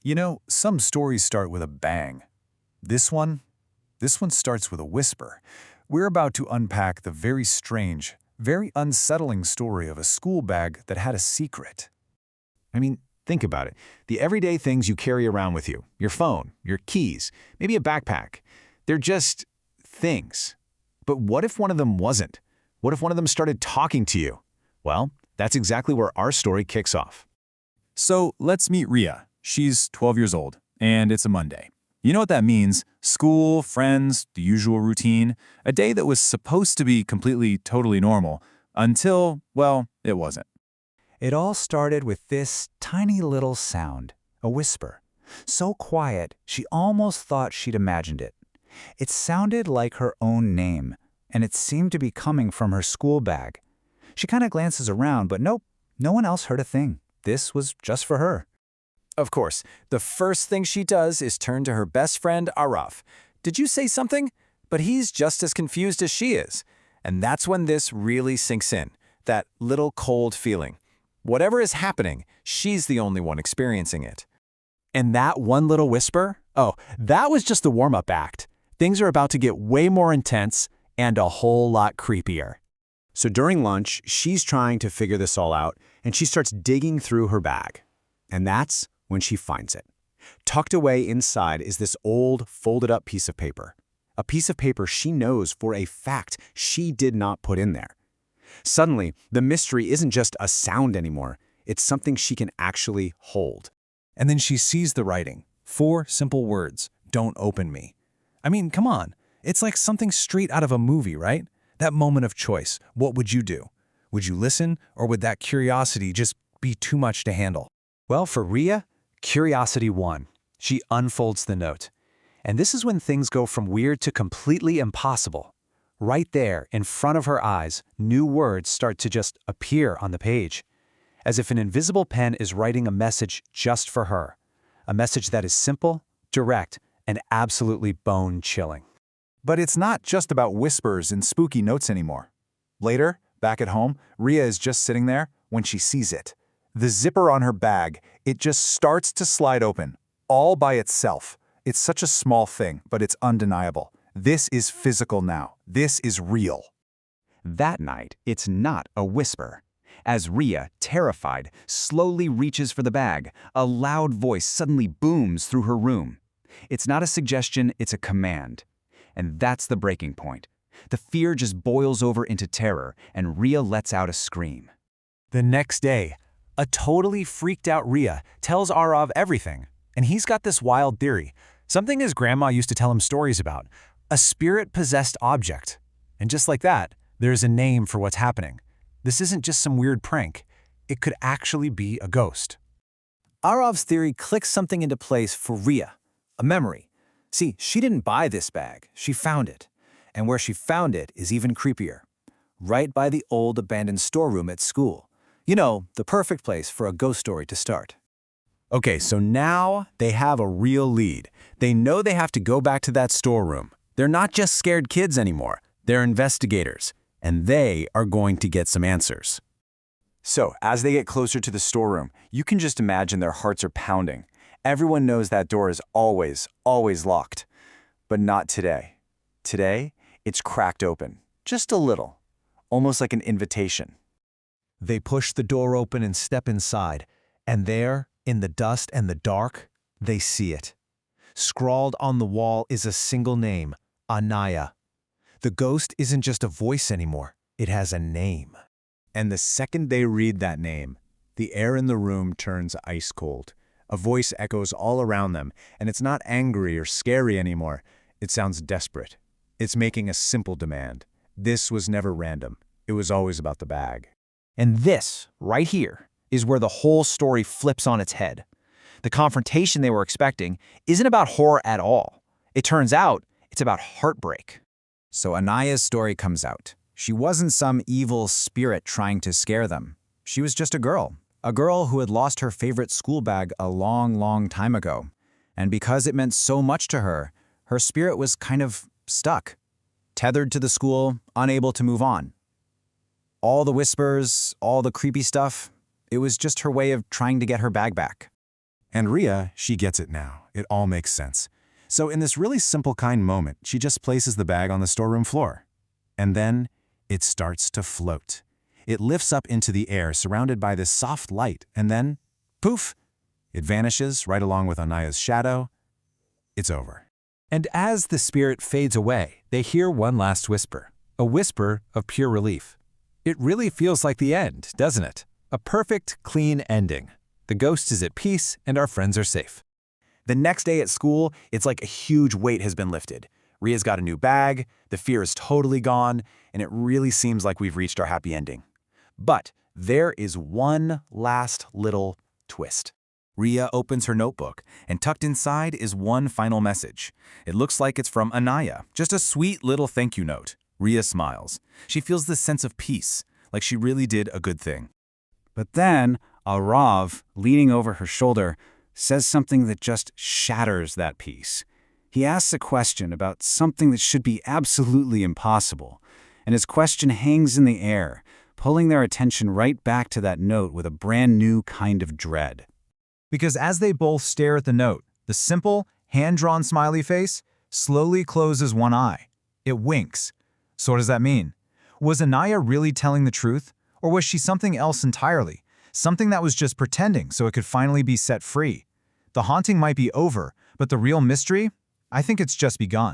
You know, some stories start with a bang. This one? This one starts with a whisper. We're about to unpack the very strange, very unsettling story of a school bag that had a secret. I mean, think about it. The everyday things you carry around with you, your phone, your keys, maybe a backpack, they're just things. But what if one of them wasn't? What if one of them started talking to you? Well, that's exactly where our story kicks off. So let's meet Riya. She's 12 years old, and it's a Monday. You know what that means? School, friends, the usual routine. A day that was supposed to be completely, totally normal, until, well, it wasn't. It all started with this tiny little sound, a whisper. So quiet, she almost thought she'd imagined it. It sounded like her own name, and it seemed to be coming from her school bag. She kind of glances around, but nope, no one else heard a thing. This was just for her. Of course, the first thing she does is turn to her best friend, Araf. Did you say something? But he's just as confused as she is. And that's when this really sinks in, that little cold feeling. Whatever is happening, she's the only one experiencing it. And that one little whisper? Oh, that was just the warm-up act. Things are about to get way more intense and a whole lot creepier. So during lunch, she's trying to figure this all out, and she starts digging through her bag. And that's when she finds it. Tucked away inside is this old, folded-up piece of paper. A piece of paper she knows for a fact she did not put in there. Suddenly, the mystery isn't just a sound anymore. It's something she can actually hold. And then she sees the writing. 4 simple words. Don't open me. I mean, come on. It's like something straight out of a movie, right? That moment of choice. What would you do? Would you listen, or would that curiosity just be too much to handle? Well, for Riya, curiosity won. She unfolds the note. And this is when things go from weird to completely impossible. Right there, in front of her eyes, new words start to just appear on the page. As if an invisible pen is writing a message just for her. A message that is simple, direct, and absolutely bone-chilling. But it's not just about whispers and spooky notes anymore. Later, back at home, Riya is just sitting there when she sees it. The zipper on her bag, it just starts to slide open, all by itself. It's such a small thing, but it's undeniable. This is physical now. This is real. That night, it's not a whisper. As Riya, terrified, slowly reaches for the bag, a loud voice suddenly booms through her room. It's not a suggestion, it's a command. And that's the breaking point. The fear just boils over into terror, and Riya lets out a scream. The next day, a totally freaked out Riya tells Arav everything. And he's got this wild theory, something his grandma used to tell him stories about, a spirit-possessed object. And just like that, there's a name for what's happening. This isn't just some weird prank. It could actually be a ghost. Arav's theory clicks something into place for Riya, a memory. See, she didn't buy this bag, she found it. And where she found it is even creepier. Right by the old abandoned storeroom at school. You know, the perfect place for a ghost story to start. Okay, so now they have a real lead. They know they have to go back to that storeroom. They're not just scared kids anymore. They're investigators, and they are going to get some answers. So, as they get closer to the storeroom, you can just imagine their hearts are pounding. Everyone knows that door is always, always locked. But not today. Today, it's cracked open. Just a little. Almost like an invitation. They push the door open and step inside, and there, in the dust and the dark, they see it. Scrawled on the wall is a single name, Anaya. The ghost isn't just a voice anymore, it has a name. And the second they read that name, the air in the room turns ice cold. A voice echoes all around them, and it's not angry or scary anymore. It sounds desperate. It's making a simple demand. This was never random. It was always about the bag. And this, right here, is where the whole story flips on its head. The confrontation they were expecting isn't about horror at all. It turns out it's about heartbreak. So Anaya's story comes out. She wasn't some evil spirit trying to scare them. She was just a girl who had lost her favorite school bag a long, long time ago. And because it meant so much to her, her spirit was kind of stuck, tethered to the school, unable to move on. All the whispers, all the creepy stuff, it was just her way of trying to get her bag back. And Riya, she gets it now. It all makes sense. So in this really simple, kind moment, she just places the bag on the storeroom floor. And then it starts to float. It lifts up into the air, surrounded by this soft light, and then, poof, it vanishes right along with Anaya's shadow. It's over. And as the spirit fades away, they hear one last whisper, a whisper of pure relief. It really feels like the end, doesn't it? A perfect, clean ending. The ghost is at peace and our friends are safe. The next day at school, it's like a huge weight has been lifted. Riya's got a new bag, the fear is totally gone, and it really seems like we've reached our happy ending. But there is one last little twist. Riya opens her notebook, and tucked inside is one final message. It looks like it's from Anaya, just a sweet little thank you note. Riya smiles. She feels this sense of peace, like she really did a good thing. But then, Arav, leaning over her shoulder, says something that just shatters that peace. He asks a question about something that should be absolutely impossible, and his question hangs in the air, pulling their attention right back to that note with a brand new kind of dread. Because as they both stare at the note, the simple, hand-drawn smiley face slowly closes one eye. It winks. So what does that mean? Was Anaya really telling the truth? Or was she something else entirely? Something that was just pretending so it could finally be set free? The haunting might be over, but the real mystery? I think it's just begun.